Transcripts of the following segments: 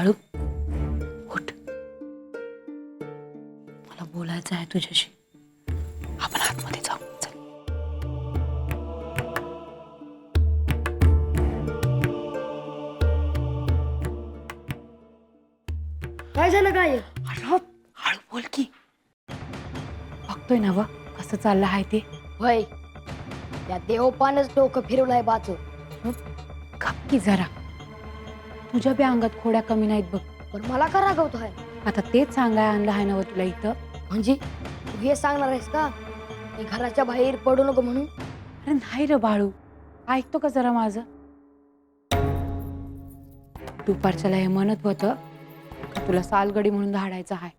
बाळू उठ, मला बोलायचं आहे तुझ्याशी. आपण आतमध्ये जाऊ. चल. काय झालं काय? हळू हळू बोल की. बघतोय ना व कसं चाललं आहे ते. होय, त्या देवपानच डोकं फिरवलंय बाचो. गप की जरा. तुझ्या बी अंगात खोड्या कमी नाहीत बघ. पण मला का रागवतोय? आता तेच सांगाय आणलं आहे ना व तुला इथं. म्हणजे तू हे सांगणार आहेस का की घराच्या बाहेर पडू नको म्हणून? अरे नाही रे बाळू, ऐकतो का जरा माझं. दुपारच्याला हे म्हणत होतं का तुला सालगडी म्हणून धाडायचं आहे.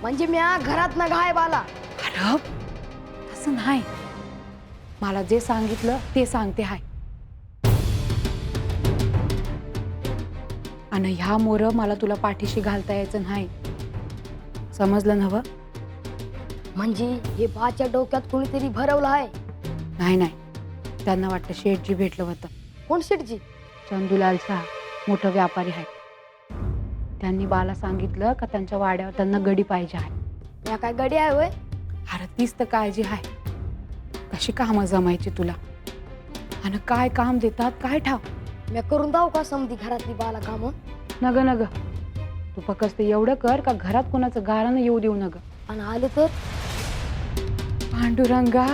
म्हणजे म्या घरात ना गायब आला? अरे तसं नाही, मला जे सांगितलं ते सांगते हाय. आणि ह्या मोर मला तुला पाठीशी घालता यायचं नाही, समजलं ना व? म्हणजे हे बाच्या डोक्यात कोणीतरी भरवलं आहे? नाही नाही, त्यांना वाटतं शेठजी भेटलं होतं. कोण शेठजी? चंदूलाल शाह मोठं व्यापारी आहे. त्यांनी बाला सांगितलं का त्यांच्या वाड्यावर त्यांना गडी पाहिजे आहे. या काय गडी आहे होय? अरे तीच तर काळजी आहे, कशी कामं जमायची तुला आणि काय काम देतात काय ठाव. मी करून जाऊ का समधी घरातली बाला काम? नग नग, तू फक्त एवढं कर का घरात कोणाचं गारानं येऊ देऊ नग. आणि आले तर? पांडुरंगा,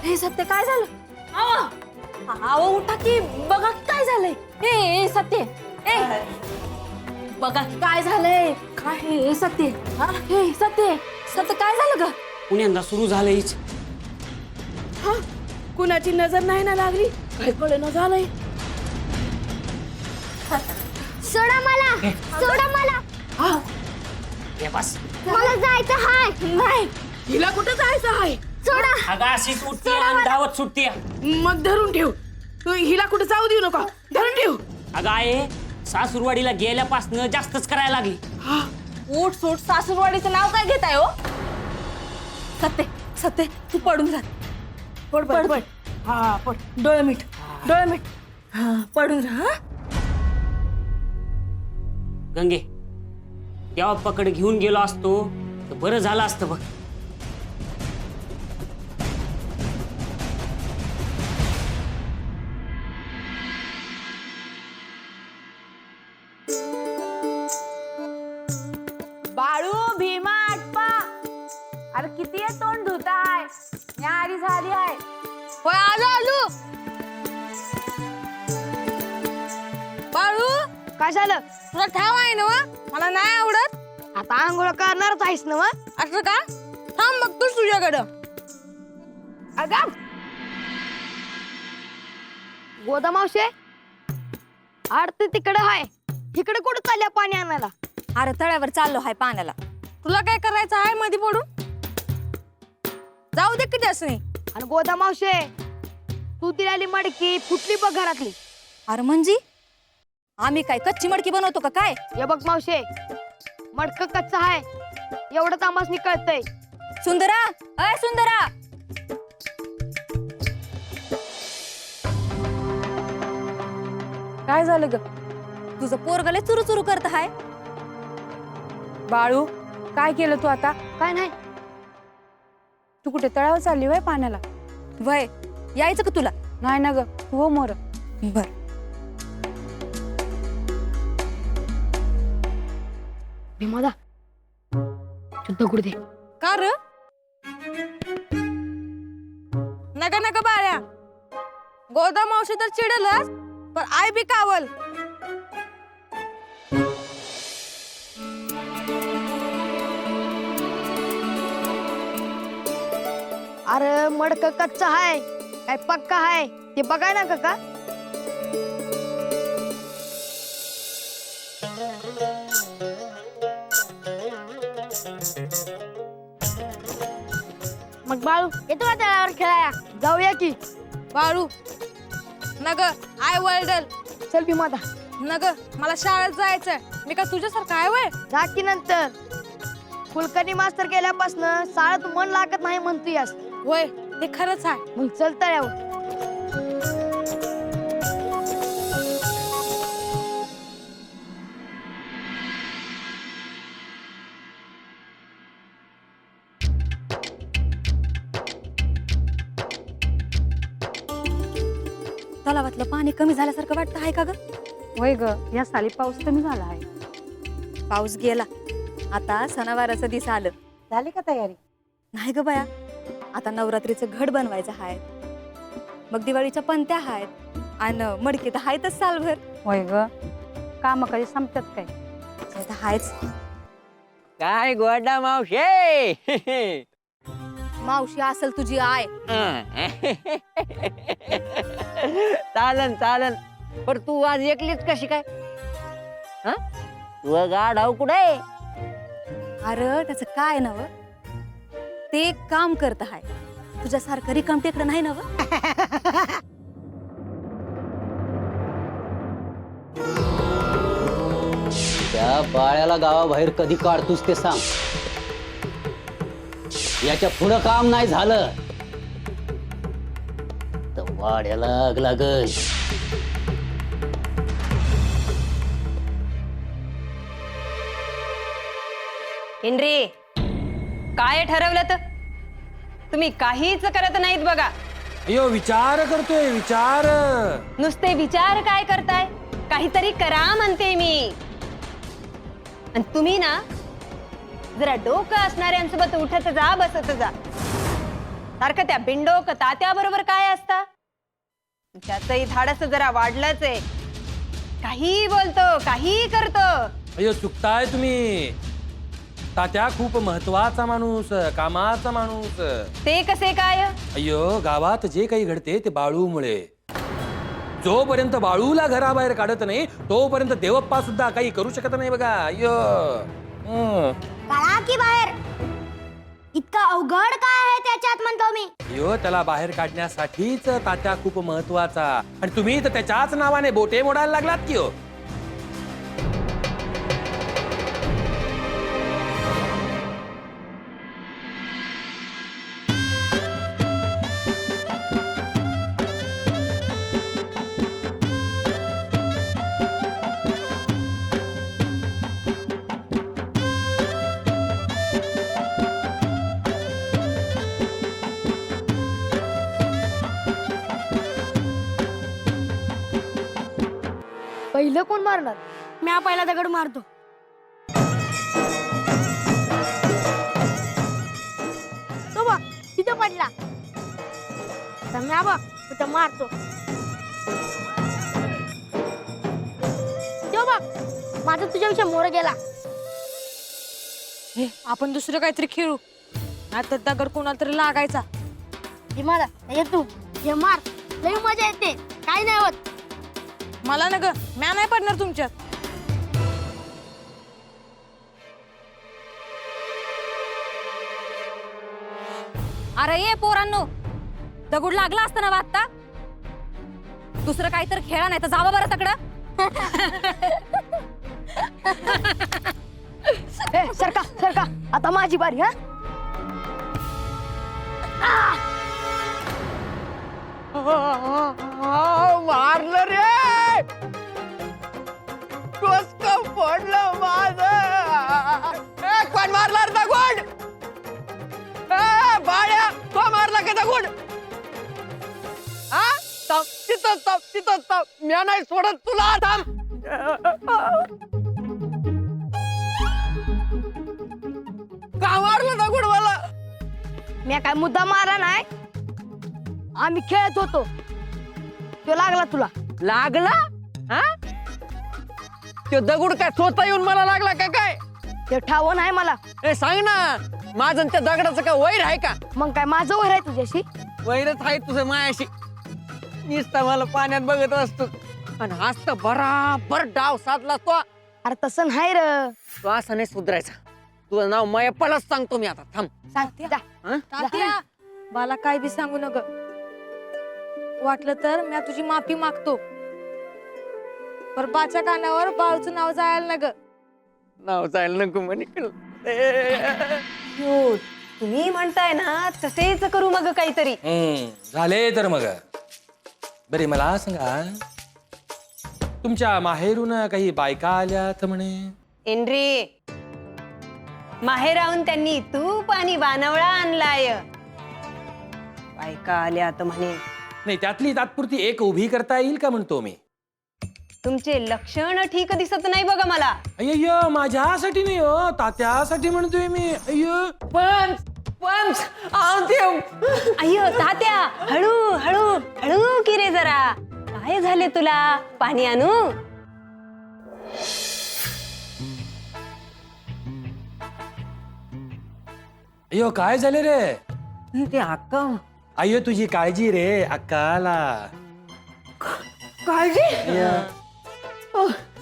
हे सत्य काय झालं? अहो उठा की, बघा की काय झालंय. ए सत्य, ए बघा की काय झालंय. काय हे सत्य? हे सत्य, सत्य काय झालं ग? पुण्यांदा सुरू झालंयच. कुणाची नजर नाही ना लागली, काय कळेना झालंय. सोडा मला, सोडा मला, हे बस. मला जायचं हाय. नाही, हिला कुठं जायचं आहे? सोडा. अगं अशी सुटती आणि धावत सुटती. मग धरून ठेव, तू हिला कुठं जाऊ देऊ नका, धरून ठेव. अगं आहे सासूरवाडीला गेल्यापासनं जास्तच करायला लागली. उठ सोट सासूरवाडीचं नाव काय घेताय हो? सत्य सत्य, तू पडून राह. पड पड पड. हा पड, डोळे मीठ, डोळे मीठ. हा पडून राहा. गंगे, तेव्हा पकड घेऊन गेलो असतो तर बरं झालं असतं बघ. बाळू, भीमा, आटपा. अरे किती आहे तोंड धुताय? न्यारी झाली आहे. होय आलो आलो. बाळू, काय झालं? तुला ठाव आहे ना? मला नाही आवडत. आता आंघोळ करणारच आहेस ना? असं का? थांब बघतोस तुझ्याकडं. अगं गोदा मावशे, आरती तिकडे आहे, इकडे कुठं चालल्या पाणी आणायला? अरे तळ्यावर चाललो हाय पाण्याला. तुला काय करायचं आहे मध्ये पडून? जाऊ दे किती असं नाही. आणि गोदा मावशे, तू दिलेली मडकी फुटली बघ घरातली. अरे म्हणजे आम्ही काय कच्ची मडकी बनवतो का काय? हे बघ मावशे, मडक कच्चा आहे एवढं आम्हाला कळतंय. सुंदरा, अय सुंदरा. काय झालं ग? तुझं पोरगले चुरू चुरू करत हाय. बाळू, काय केलं तू आता? काय नाही. तू कुठे तळावर चालली वय पाण्याला? वय यायचं का तुला? नाही ना ग, तू हो मोर. बर. भीमादा, दगड दे. का र? नका नका बाळ्या, गोदा मावशी तर चिडलच, पण आई बी कावल. अरे मडक कच्चा आहे काय पक्का आहे ते बघाय ना काका. मग बाळू येतो का तळ्यावर खेळायला? जाऊया की. बाळू नग आय वर्डल चल भीमा आता. नग मला शाळेत जायचंय. मी का तुझ्यासारखं आहे वय? जा की नंतर. कुलकर्णी मास्तर गेल्यापासून शाळेत मन लागत नाही म्हणतोयस. होय ते खरंच आहे. मग चल तळ्यावर. तलावातलं पाणी कमी झाल्यासारखं वाटतं आहे का ग? होय ग, या साली पाऊस कमी झाला आहे. पाऊस गेला, आता सणावाराचं दिस आलं. झाली का तयारी? नाही ग बाया, आता नवरात्रीचं घट बनवायचं आहे, मग दिवाळीच्या पंत्या आहेत आणि मडकी तर आहेतच सालभर. होय ग, काम कधी संपतात काय? ते तर आहेच. काय गोडा मावशे. मावशी असेल तुझी आय. चालन चालन, पण तू आज एकलीच कशी काय? तू गाढव कुठे? अरे त्याचं काय नव, ते एक काम करत आहे, तुझ्यासारखं रिकाम टेकडं नाही नव. त्या बाळ्याला गावाबाहेर कधी काढतोस ते सांग. याच्या पुढं काम नाही झालं तर वाड्याला आग लागल. हेनरी, काय ठरवलं तर तुम्ही काहीच करत नाहीत बघा. अयो विचार करतोय विचार. नुसते विचार काय करताय? काहीतरी करा म्हणते मी. आणि तुम्ही ना जरा डोकं असणाऱ्यांसोबत उठत जा, बसत जा. सारखं त्या बिंडोक तात्या बरोबर काय असता? त्याचंही धाडस जरा वाढलंच आहे. काही बोलतो, काही करतो. अयो चुकताय तुम्ही. तात्या खूप महत्वाचा माणूस, कामाचा माणूस. ते कसे काय? अयो गावात जे काही घडते ते बाळूमुळे. जोपर्यंत बाळूला घराबाहेर काढत नाही तोपर्यंत देवप्पा सुद्धा काही करू शकत नाही बघा. अयो काढा की बाहेर. इतका अवघड काय आहे त्याच्यात म्हणतो मी. अयो त्याला बाहेर काढण्यासाठीच तात्या खूप महत्वाचा. आणि तुम्ही तर त्याच्याच नावाने बोटे मोडायला लागलात की हो. पहिलं कोण मारणार? मी पहिला दगड मारतो. तो बघ तिथं पडला. आता मी बघ तिथं मारतो. तो बघ माझा तुझ्यापेक्षा मोर गेला. हे आपण दुसरं काहीतरी खेळू, आता दगड कोणाला तरी लागायचा. हे मला ये तू हे मार. लई मजा येते. काही नाही होत. मला ना ग, म्या नाही पडणार तुमच्यात. अरे ये पोरांनो, दगड लागला असता ना आता. दुसरं काहीतरी खेळा, नाही तर जावा बरं तकडं. सरका सरका, आता माझी बारी. मारलं रे. डोसकं फोडलं माझं. कोण मारला रे दगड? बाळ्या, तो मारला का दगड? तिथं म्या नाही सोडत तुला. थांब. का मारलं दगड मला? मी काय मुद्दा मारा नाही. आम्ही खेळत होतो, तो लागला तुला. लागला? हा? तो दगड काय स्वतः येऊन मला लागला का काय? ते ठाव नाही मला. ए सांग ना, माझं आणि त्या दगडाचं काय वैर आहे का? मग काय माझं वर आहे तुझ्याशी? वैरच आहे तुझं मायाशी. नुसता मला पाण्यात बघत असतो आणि हाच तर बराबर डाव साधला तो. अरे तसं नाही र. तो असं नाही सुधारायचा. तुझं नाव माया पळच सांगतो मी आता. थांब. सांग जा. हं? तात्या, मला काय बी सांगू नग. वाटलं तर मी तुझी माफी मागतो, पर बाच्या कानावर बाळूचं नाव जायला नग. नाव जायला नको म्हणे. हो, तुम्ही म्हणताय ना तसेच करू मग काहीतरी. झाले तर मग बरे मला सांगा, तुमच्या माहेरून काही बायका आल्यात म्हणे? एनरे, माहेराहून त्यांनी तूप आणि वानवळा आणलाय. बायका आल्या तर म्हणे. नाही, त्यातली तात्पुरती एक उभी करता येईल का म्हणतो मी. तुमचे लक्षण ठीक दिसत नाही बघा मला. अय्यो, माझ्यासाठी नाही हो, तात्यासाठी म्हणतोय मी. अय्यो, पंच पंच देव. अय्यो तात्या, हळू हळू हळू की रे जरा. काय झाले तुला? पाणी आणू? अय्यो, काय झाले रे? ते अक्का अय्यो, तुझी काळजी रे अक्काला. काळजी.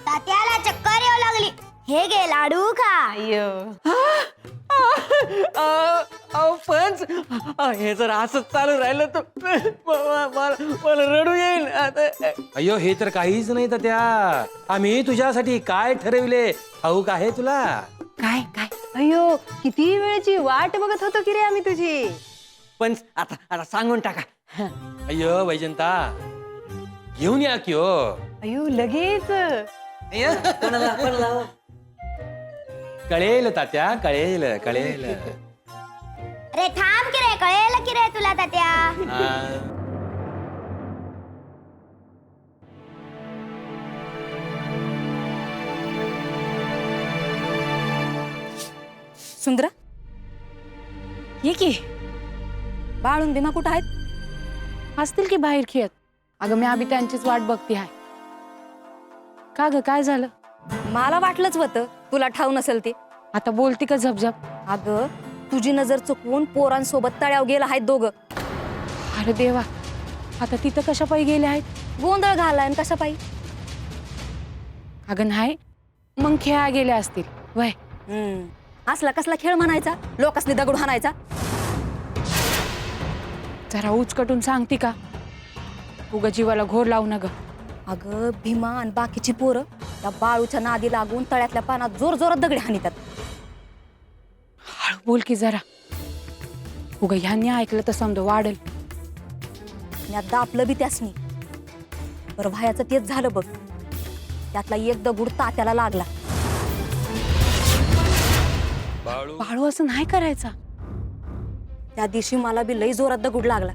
तात्याला चक्कर येऊ लागली. हे घे लाडू खा. अय्यो, पंच हे जर असंच चालू राहिलं तर मला रडू येईल आता. अय्यो, हे तर काहीच नाही तात्या. आम्ही तुझ्यासाठी काय ठरविले ठाऊक आहे तुला? काय काय? अय्यो, किती वेळची वाट बघत होतो की रे आम्ही तुझी. पंच आता आता सांगून टाका. अय्यो वैजंता, घेऊन या की हो. अय्यो, लगेच. कळेल तात्या, कळेल कळेल. अरे थांब की रे, कळेल की रे तुला तात्या. हा. सुंदरा, ये की. बाळून भीमा कुठं आहेत? असतील की बाहेर खेळत. अगं मी आधी त्यांचीच वाट बघते आहे. का ग, काय झालं? मला वाटलंच होतं तुला ठाऊ नसेल ते. आता बोलती का झपझप? अगं, तुझी नजर चुकवून पोरांसोबत तळ्यावर गेला आहेत दोघं. अरे देवा, आता तिथं कशा पायी गेले आहेत? गोंधळ घालाय न कशा पायी. अगं नाही, मग खेळा गेले असतील. वय, असला कसला खेळ म्हणायचा, लोकांनी दगड हाणायचा. जरा उचकटून सांगती का? उगा जीवाला घोर लावू ना ग. अगं, भीमा आणि बाकीची पोरं त्या बाळूच्या नादी लागून तळ्यातल्या पानात जोर जोरात दगडी हाणीतात. हळू बोल की जरा. उगा ह्यांनी ऐकलं तर समजा वाढल. मी आता आपलं बी त्यासनी. बरं, भायाचं तेच झालं बघ. त्यातला एक दगड तात्याला लागला. बाळू असं नाही करायचा. त्या दिवशी मला बी लई जोरात दगड लागला.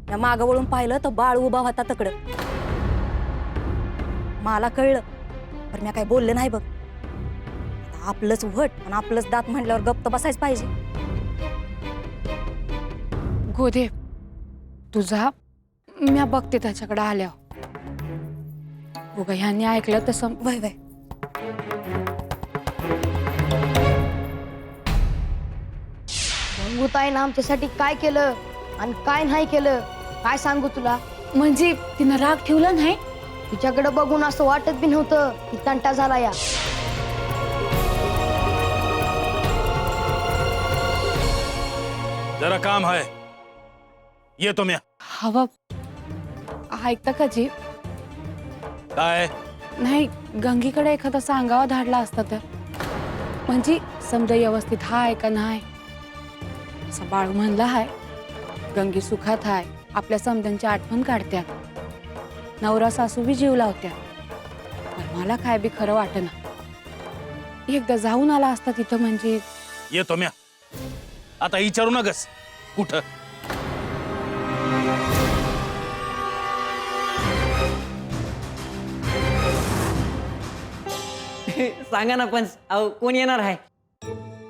त्या मागं वळून पाहिलं तर बाळ उभा होता तकडं. मला कळलं, पण मी काय बोलले नाही बघ. आता आपलंच वट आणि आपलंच दात म्हणल्यावर गप्प बसायच पाहिजे. गोदे, तुझा मी बघते त्याच्याकडे आल्यावर. उगा ह्यांनी ऐकलं तर वय वय. गंगूताईनं आमच्यासाठी काय केलं आणि काय नाही केलं काय सांगू तुला. म्हणजे तिनं राग ठेवला नाही. तिच्याकडे बघून असं वाटत बी नव्हतं की तंटा झाला या. जरा काम है, ये तो मैं. हवा ऐकता का जी? काय? नाही, गंगीकडे एखादा सांगावा धाडला असता तर. म्हणजे समजा व्यवस्थित हाय का नाही. असं बाळू म्हणला हाय, गंगी सुखात हाय, आपल्या समध्यांची आठवण काढत्या, नवरा सासू बी जीव लावत्या. पण मला काय बी खरं वाटेना. एकदा जाऊन आला असता तिथं म्हणजे. ये तो मैं. आता विचारू नकस कुठं. सांगा ना पंच, अहो कोण येणार आहे?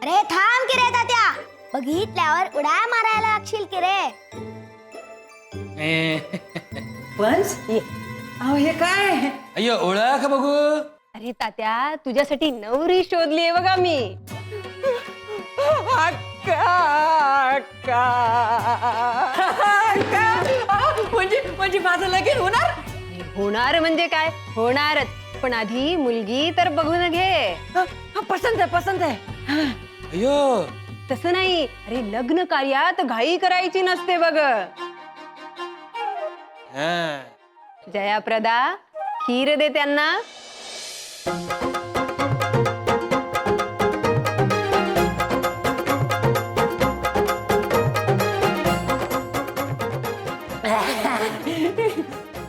अरे थांब की रे तात्या, बघितल्यावर उड्या मारायला लागशील की रे. पंच अहो हे काय? अय्यो, ओळख बघू. अरे तात्या, तुझ्यासाठी नवरी शोधली बघा मी. म्हणजे माझं लगीन होणार? होणार म्हणजे काय, होणारच. पण आधी मुलगी तर बघून घे. पसंत आहे, पसंत आहे. अय्यो, तसं नाही, अरे लग्न कार्यात घाई करायची नसते बघ. हा. जयाप्रदा, खीर दे त्यांना.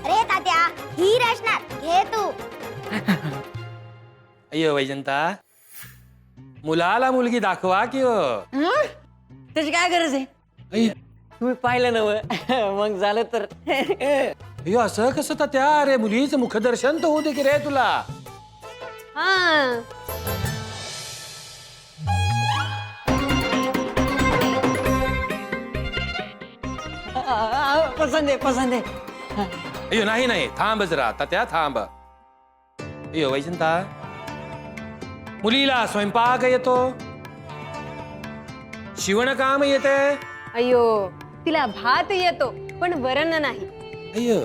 अरे तात्या ही असणार घे तू. अय्यो वैजंता, मुलाला मुलगी दाखवा की हो. त्याची काय गरज आहे? अय्य, तुम्ही पाहिलं नव मग झालं तर. अय्यो असं कसं तात्या? अरे मुलीचं मुखदर्शन तर होऊ दे की रे तुला. हा, पसंत आहे पसंत आहे. अय्यो नाही नाही, थांब जरा तात्या, थांब. अय्यो वैजंता, मुलीला स्वयंपाक येतो, शिवणकाम येते. अयो, तिला भात येतो पण वरण नाही. अय्यो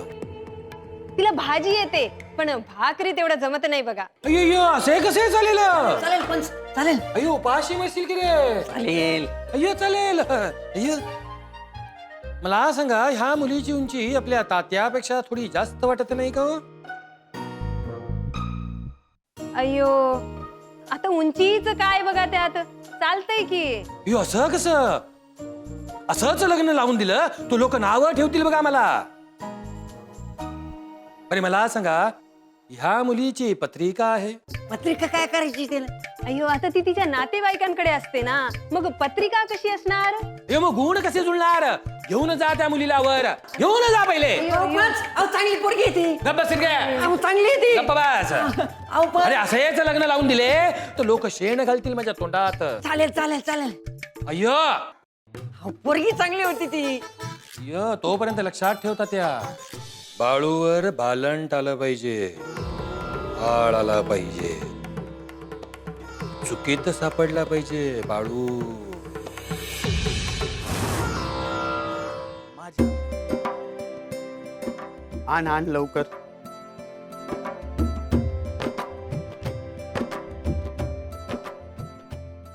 तिला भाजी येते पण भाकरी तेवढं जमत नाही बघा. अय्यो असे कसे चालेल? चालेल पण चालेल. अय्यो उपाशी मरशील की रे. चालेल. अय्यो चालेल. अय्यो मला सांगा, ह्या मुलीची उंची आपल्या तात्यापेक्षा थोडी जास्त वाटत नाही का हो? अयो, आता उंचीच काय बघा त्यात, चालतंय की. अय्यो असं कसं? असंच लग्न लावून दिलं तो लोक नावं ठेवतील बघा मला. अरे मला सांगा, ह्या मुलीची पत्रिका आहे. पत्रिका काय करायची त्याला? अयो, आता ती तिच्या नातेवाईकांकडे असते ना, मग पत्रिका कशी असणार? हे मग गुण कसे जुळणार? घेऊन जा त्या मुलीला वर, घेऊन जा पहिले. चांगली पोरगी येते. गप्प बस रे. चांगली येते. गप्प बस. अरे असेच लग्न लावून दिले तर लोक शेण घालतील माझ्या तोंडात. चालेल चालेल चालेल. अय्यो पोरगी चांगली होती ती. अय्यो, तोपर्यंत लक्षात ठेवता त्या बाळूवर भालंट आलं पाहिजे, आळ आला पाहिजे, चुकीत सापडला पाहिजे बाळू. आण आण लवकर.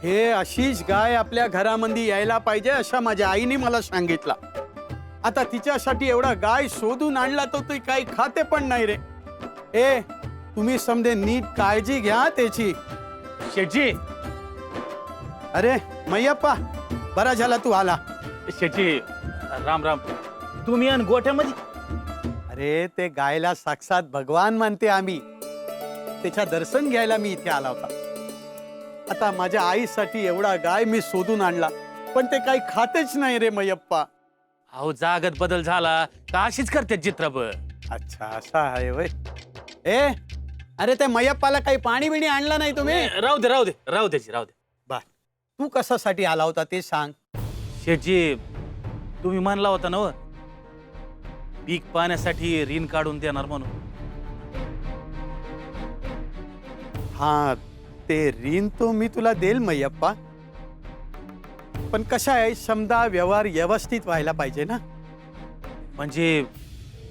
हे अशीच गाय आपल्या घरामध्ये यायला पाहिजे अशा माझ्या आईने मला सांगितलं. आता तिच्यासाठी एवढा गाय शोधून आणला तो ती काही खाते पण नाही रे. ए तुम्ही समजे नीट काळजी घ्या त्याची. शेटजी, अरे मैयप्पा, बरा झाला तू आला. शेटजी, राम राम. तुम्ही आणि गोठ्यामध्ये? अरे ते गायला साक्षात भगवान मानते आम्ही, त्याच्या दर्शन घ्यायला मी इथे आला होता. आता माझ्या आईसाठी एवढा गाय मी शोधून आणला पण ते काही खातेच नाही रे मैयप्पा. अहो, जागत बदल झाला का अशीच करते चित्रपट? अच्छा असा आहे वय. ए अरे ते मैयप्पाला काही पाणी बिणी आणलं नाही तुम्ही? राहू दे राहू दे राहू दे राहू दे. बा तू कशासाठी आला होता ते सांग. शेटजी, तुम्ही म्हणला होता ना पीक पाण्यासाठी ऋण काढून देणार म्हणून. हा ते ऋण तो मी तुला देईल मैयप्पा, पण कशा आहे समजा व्यवहार व्यवस्थित व्हायला पाहिजे ना. म्हणजे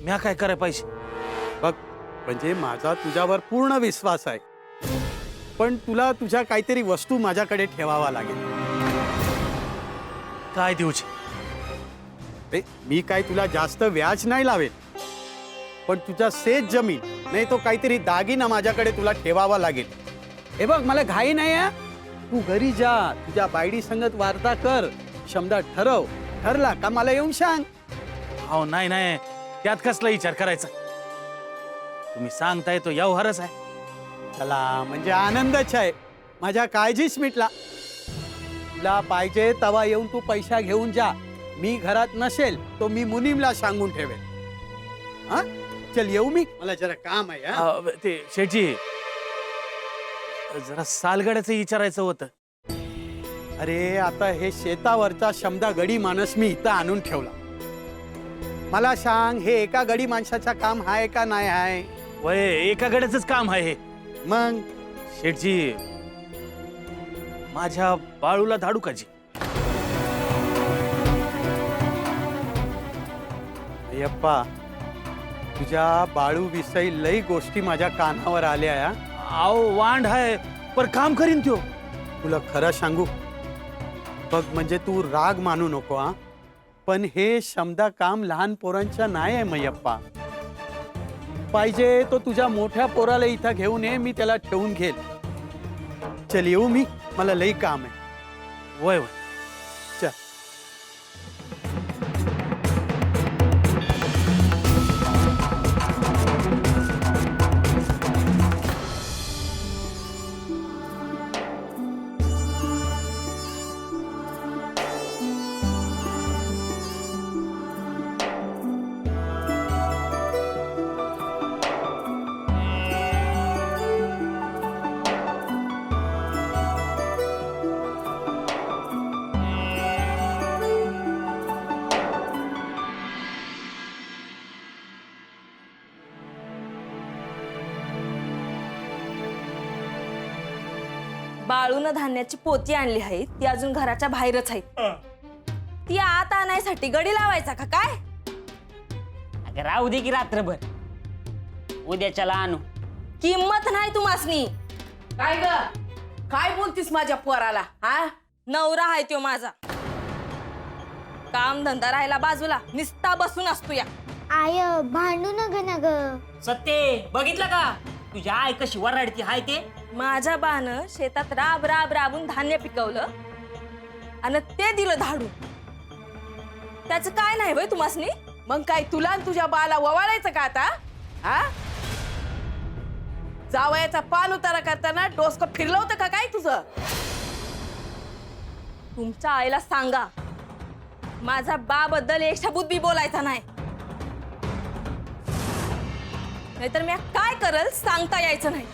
म्या काय करायला पाहिजे? बघ म्हणजे माझा तुझ्यावर पूर्ण विश्वास आहे, पण तुला तुझ्या काहीतरी वस्तू माझ्याकडे ठेवावा लागेल. काय देऊचे? मी काय तुला जास्त व्याज नाही लावेल, पण तुझा शेत जमीन नाही तो काहीतरी दागिना माझ्याकडे तुला ठेवावा लागेल. हे बघ मला घाई नाही आहे, तू घरी जा, तुझ्या बायडी संगत वार्ता कर, समजा ठरला का मला येऊन सांग. हो नाही नाही, त्यात कसला विचार करायचा? तुम्ही सांगताय तो व्यवहारच आहे. चला म्हणजे आनंदच आहे, माझ्या काळजीच मिटला. तुला पाहिजे तवा येऊन तू पैसा घेऊन जा. मी घरात नसेल तो मी मुनीमला सांगून ठेवेल. हा चल येऊ मी, मला जरा काम आहे. हा? ते शेठजी, जरा सालगड्याचं विचारायचं होतं. अरे आता हे शेतावरचा समजा गडी माणूस मी इथं आणून ठेवला. मला सांग हे एका गडी माणसाचं काम आहे का नाही आहे? वय एका गड्याचंच काम आहे हे. मग शेठजी, माझ्या बाळूला धाडू का जी? अय्यप्पा तुझ्या बाळू विषयी लई गोष्टी माझ्या कानावर आल्या. आओ वांड आहे पर काम करीन त्यो. तुला खरं सांगू बघ म्हणजे तू राग मानू नको हा, पण हे समजा काम लहान पोरांच्या नाही आहे मयप्पा. पाहिजे तो तुझ्या मोठ्या पोराला इथं घेऊन ये, मी त्याला ठेवून घेईल. चल येऊ मी, मला लई काम आहे. वय वय. चल. बाळून धान्याची पोती आणली आहे, ती अजून घराच्या बाहेरच आहे. ती आत आणायसाठी गडी लावायचा का काय? अगं राहू दे की रात्रभर, उद्याच्याला आणू. किंमत नाही तुम्हासनी. काय ग काय बोलतीस माझ्या पोराला? हा नवरा आहे तो माझा. काम धंदा राहिला बाजूला, निस्ता बसून असतो या. आय भांडू नग ना ग. सत्ते बघितलं का तुझी आई कशी वराडती हाय ते? माझ्या बानं शेतात राब राब राबून धान्य पिकवलं आणि ते दिलं धाडून. त्याचं काय नाही बाई तुम्हासनी? मग काय तुला आणि तुझ्या बाला ववाळायचं का आता? हा जावयाचा पान उतारा करताना डोसकं फिरलं होतं का काय तुझं? तुमच्या आईला सांगा माझा बाबद्दल एक शब्द बी बोलायचा नाही, नाहीतर मी काय करल सांगता यायचं नाही.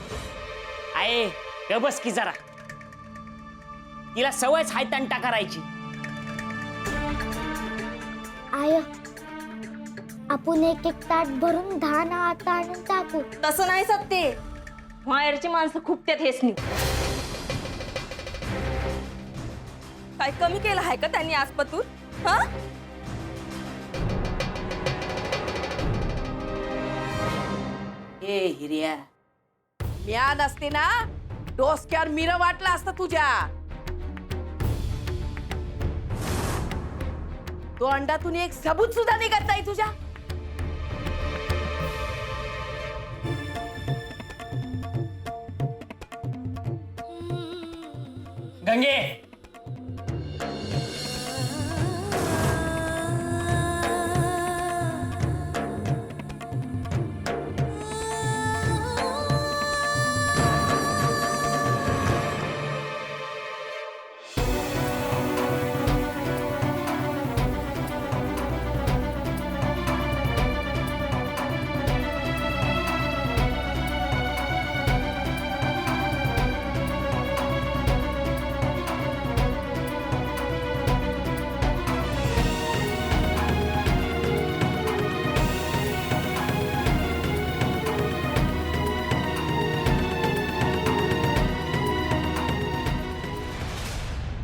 आहे ग बस की जरा, तिला सवयच हाय तंटा करायची. आय आपण एक एक ताट भरून धान आत आणून टाकू. तसं नाही सत्ते, माहेरची माणसं खूप त्यात हेसनी. काय कमी केलं आहे का त्यांनी आजपातून? हा ए हिरिया, म्या नसते ना डोसक्यावर मिरं वाटलं असतं तुझ्या. तो अंडातून एक सबूत सुद्धा निघत नाही तुझ्या. गंगे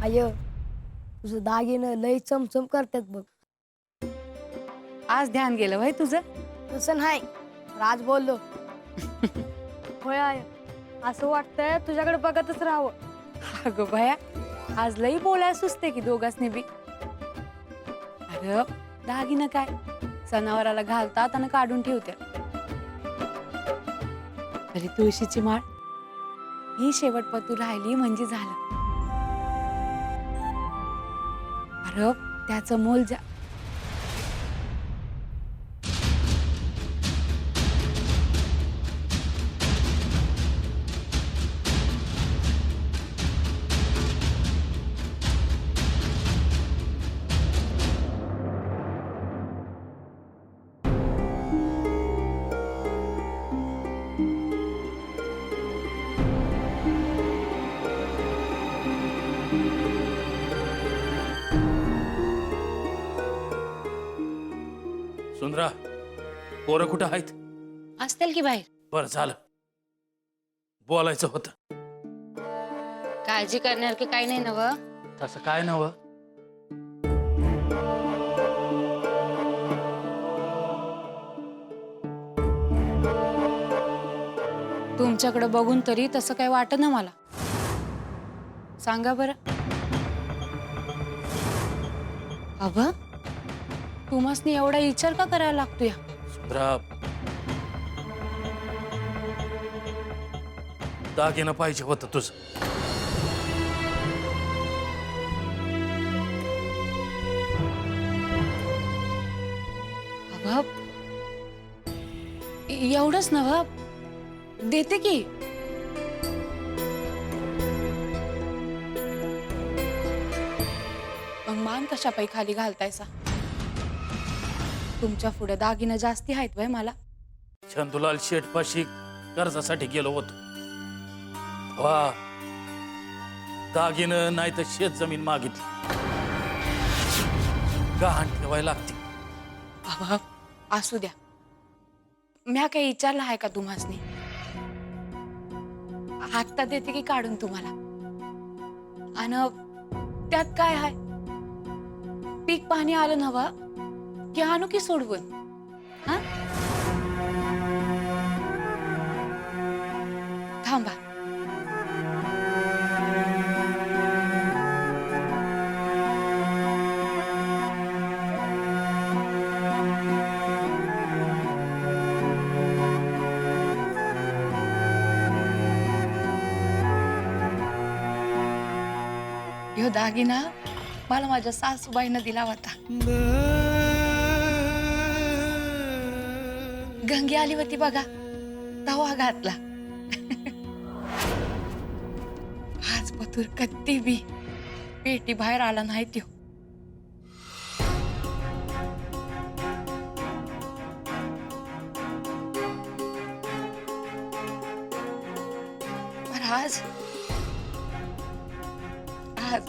आय तुझं दागिनं लय चमचम करतात बघ. आज ध्यान गेलं वय तुझं? तसं नाही, राज बोललो. होय आय, असं वाटतंय तुझ्याकडे बघतच राहावं. अगं भया, आज लई बोलाय सुचते की दोघांसनी बी. अरे दागिनं काय सणावाराला घालतात आणि काढून ठेवतात. तरी तुळशीची माळ ही शेवटपतू राहिली म्हणजे झालं. अरे त्याचं मोल जा. सुंदरा, पोरं कुठं आहेत? असतील की बाहेर. बरं झालं, बोलायचं होतं. काळजी करण्यासारखं काही नाही नव. तसं काय नव. तुमच्याकडे बघून तरी तसं काही वाटत ना मला. सांगा बरं. अव तुम्हासनी एवढा विचार का करायला लागतो या? सुंदरा, दागिनं पाहिजे होतं तुझं. अव एवढंच नव देते की. मग मान कशा पायी खाली घालतायसा? तुमच्या पुढे दागिनं जास्ती आहेत वय मला. चंदुलाल शेठपाशी कर्जासाठी गेलो होतो. वा, दागिनं नाही तर शेत जमीन मागितली. गहाण ठेवायला लागते. अव असू द्या. म्या काही विचारलं आहे का तुम्हासनी? आत्ता देते की काढून तुम्हाला. आणि त्यात काय आहे? पीक पाणी आलं नव्ह की आणू की सोडवून? हा, थांबा. ह्यो दागिना मला माझ्या सासूबाईनं दिला होता. गंगी आली होती बघा, तवा घातला. आज पतूर कधी बी पेटी बाहेर आला नाही त्यो. पण आज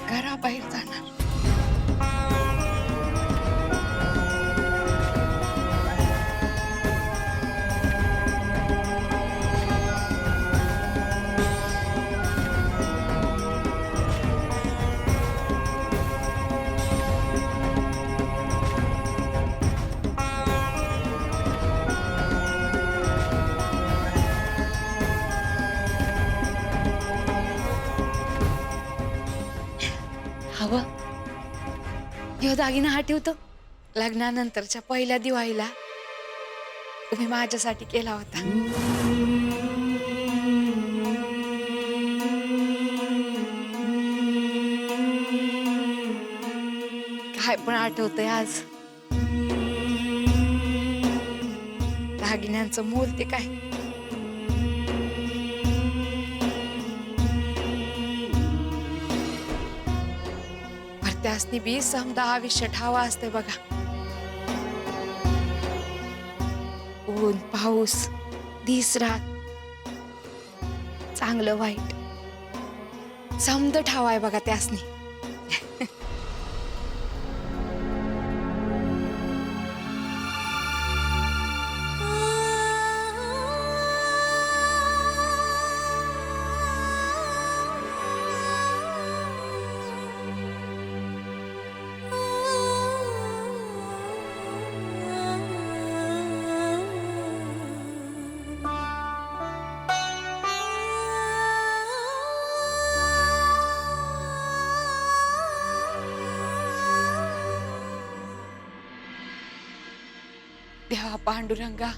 घराबाहेर जाणार. हवं ह्यो दागिना आठवतो? लग्नानंतरच्या पहिल्या दिवाळीला तुम्ही माझ्यासाठी केला होता. काय पण आठवतंय आज. दागिन्यांचं मोल ते काय. त्यासनी बी समदा आयुष्य ठावा असते बघा. ऊन पाऊस दिस रात चांगलं वाईट समद ठावा आहे बघा त्यासनी. देवा पांडुरंगा,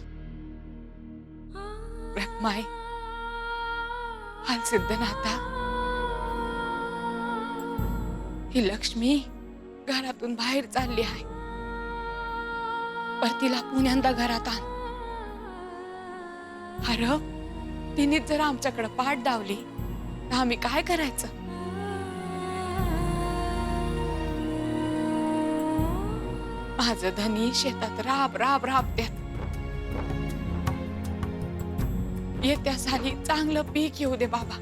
रखमाई, सिद्धनाथा, ही लक्ष्मी घरातून बाहेर चालली आहे. पर तिला पुण्यांदा घरात आण. अरे तिने जर आमच्याकडे पाठ डावली तर आम्ही काय करायचं? माझं धनी शेतात राब राब राबत्यात. येत्या साली चांगलं पीक येऊ दे बाबा.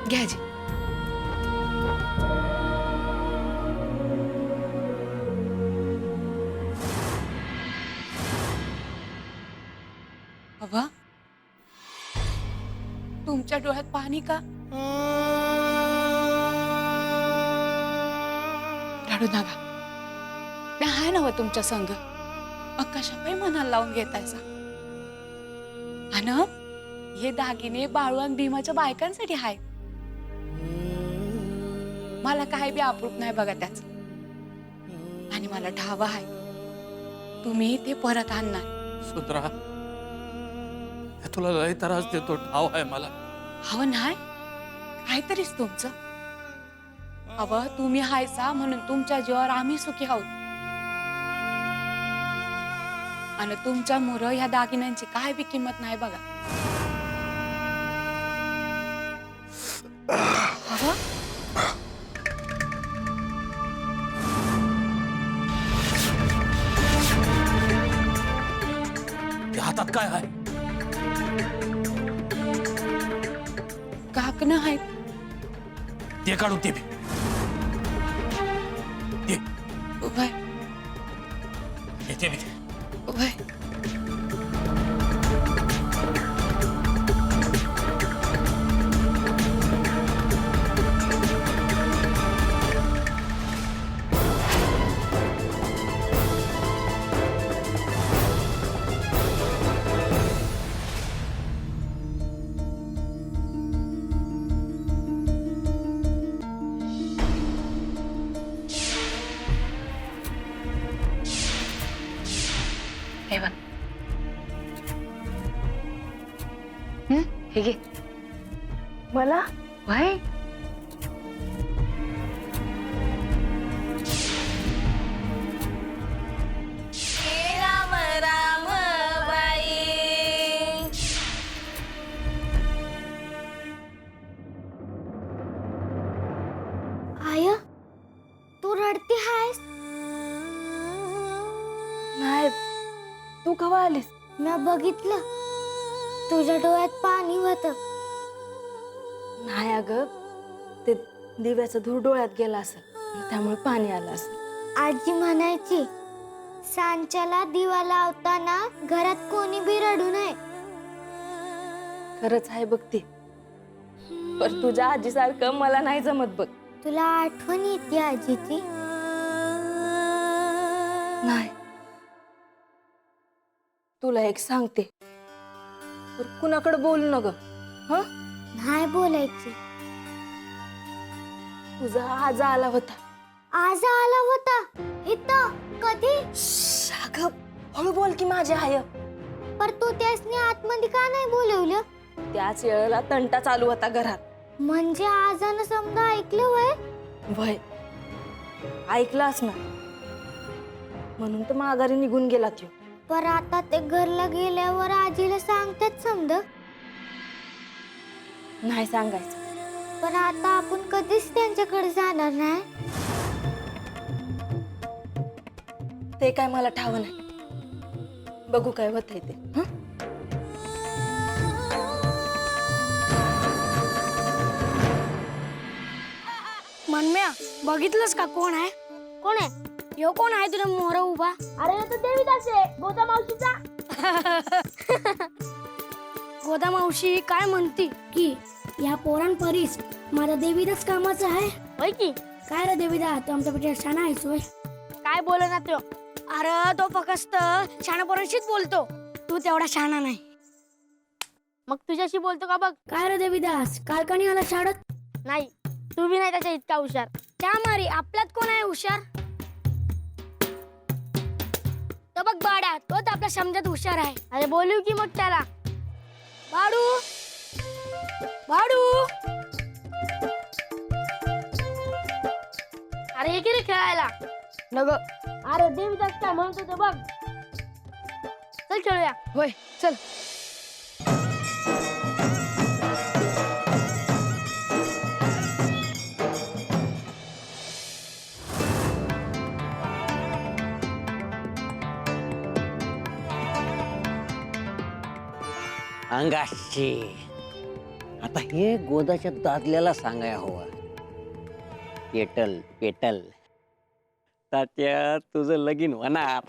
घ्या जी. बाबा तुमच्या डोळ्यात पाणी का? रडू नका. मी आहे ना तुमच्या संग. मग कशा पायी मनाला लावून घेतायसा? आणि हे दागिने बाळू आणि भीमाच्या बायकांसाठी आहेत. मला काय बी अप्रूप नाही बघा त्याच. आणि मला ठाव आहे तुम्ही ते परत आणणार. सुंदरा, तुला लय त्रास देतो ठाव आहे मला. हवं नाही काहीतरीच तुमचं. हवं तुम्ही हायसा म्हणून तुमच्या जीवावर आम्ही सुखी आहोत. आणि तुमच्या मुळे ह्या दागिन्यांची काय बी किंमत नाही बघा. हवं त्या हातात काय आहे? काकणं आहेत. ते काढून ते बी. ते वय ते बी ते. वय हे बघ. हे घे. मला वय राम राम बाई. आय तू रडती आहेस? नाही, तू कवा आलीस? मी बघितलं तुझ्या डोळ्यात पाणी होतं. नाही अगं, ते दिव्याचा धूर डोळ्यात गेला असेल त्यामुळे पाणी आलं असेल. आजी म्हणायची सांच्याला दिवा लावताना घरात कोणी बी रडू नये. खरंच आहे बघ ते. पण तुझ्या आजीसारखं मला नाही जमत बघ. तुला आठवण येते आजीची? नाही. तुला एक सांगते, तर कुणाकडे बोलू नग. हं? नाही बोलायची. तुझा आज आला होता. आज आला होता इथं? कधी? अगं हळू बोल की माझी आय. पर तू त्यासनी आतमध्ये का नाही बोलवलं? त्याच वेळेला तंटा चालू होता घरात. म्हणजे आजानं समजा ऐकलं वय? वय ऐकलास ना, म्हणून तर माघारी निघून गेला त्यो. पर आता ते घरला गेल्यावर आजीला सांगतात समज. नाही सांगायचं. पण आता आपण कधीच त्यांच्याकडे जाणार नाही. ते काय मला ठाव नाही. बघू काय होतंय ते. हं? मनम्या बघितलंस का कोण आहे? कोण आहे? यो कोण आहे तुला मोर उभा? अरे तो देवीदास आहे, गोदा मावशीचा. गोदा मावशी काय म्हणती की या पोरांपरीस माझा देवीदास कामाचा आहे. होय की काय रे देवीदास, तू आमच्यापेक्षा शाणा आहेस होय? काय बोल ना तो? अरे तो फक्त शाणा पोरांशीच बोलतो, तू तेवढा शाणा नाही. मग तुझ्याशी बोलतो का बघ. काय रे देवीदास, काल का नाही आला शाळेत? नाही, तू बी नाही त्याच्या इतका हुशार. त्या मारी आपल्यात कोण आहे हुशार? तो बघ बाड्या, तोच आपल्या समजात हुशार आहे. अरे बोलू की मग त्याला. बाडू बाडू, अरे ये की रे खेळायला. नग अरे देवीदास काय म्हणतो ते बघ. चल खेळूया. होय चल. अंगाशी आता हे गोदाच्या दादल्याला सांगाय हवं. पेटल पेटल तात्या, तुझं लगीन होणार,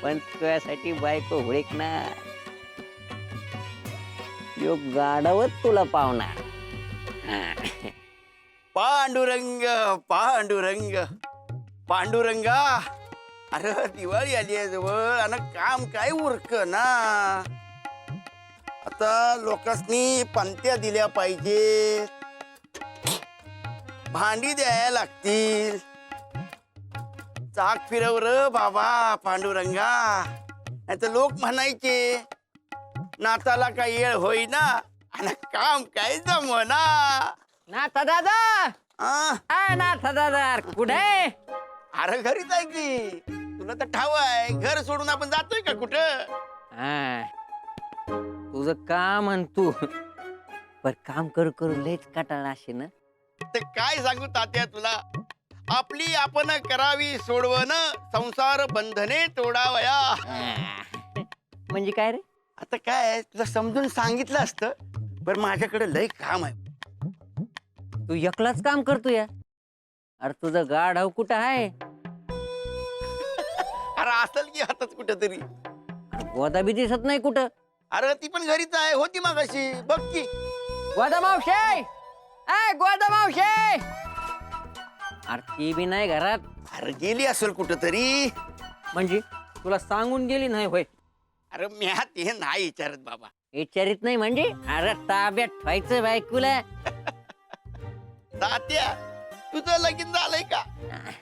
पण तुझ्यासाठी बायको हुडकणार. यो गाडावत तुला पावणार. पांडुरंग पांडुरंग पांडुरंगा, अरे दिवाळी आली आहे जवळ आणि काम काय उरक ना. आता लोकांनी पंत्या दिल्या पाहिजे, भांडी द्यायला लागतील. चाक फिरव र बाबा पांडुरंगा, नाही तर लोक म्हणायचे नाताला काही येळ होईना आणि काम काय जमना. नाथा दादा, नाथा दादा कुठे? अरे घरीच आहे की, तुला तर ठाव आहे घर सोडून आपण जातोय का कुठं? तुझं काम आणि तू पर काम करू करू लयच कटाळा असे ना. तर काय सांगू तात्या तुला, आपली आपण करावी सोडवण, संसार बंधने तोडावया. म्हणजे काय रे? आता काय तुला समजून सांगितलं असतं, पण माझ्याकडे लय काम आहे. तू एकलाच काम करतो या? अरे तुझं गाढव कुठं आहे? अरे असेल की हातात कुठेतरी. गोदा बी दिसत नाही कुठं. अरे ती पण घरीच आहे, होती मगाशी बघ की. गोदा मावशे, गोदा मावशे. अरे ती बी नाही घरात. अरे गेली असेल कुठंतरी. म्हणजे तुला सांगून गेली नाही होय? अरे मी ते नाही विचारत बाबा. विचारित नाही म्हणजे? अरे ताब्यात ठेवायचं बायकोला. तात्या तुझं लगीन झालंय का?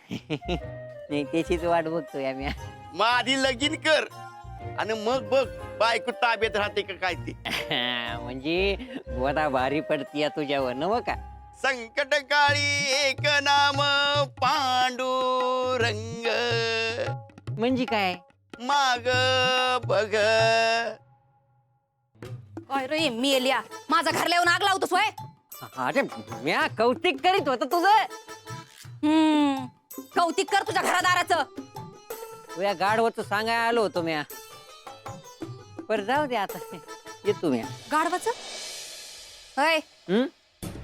नाही त्याचीच वाट बघतोय आम्ही. मग आधी लगीन कर आणि मग बघ बायको ताब्यात राहते का काय ते. म्हणजे गोदा भारी पडतीया तुझ्यावर नव का? संकट काळी एक नाम पांडुरंग, म्हणजे काय? माग बघ. काय रे मेल्या, माझा घरला येऊन आग लावतोस होय? अरे म्या कौतिक करीत होत तुझं. कौतिक कर तुझ्या घरादाराचं. तुझ्या गाढवच सांगाय आलो होतो म्या. पर जाऊ दे आता, येतो म्या. गाढवाचं होय?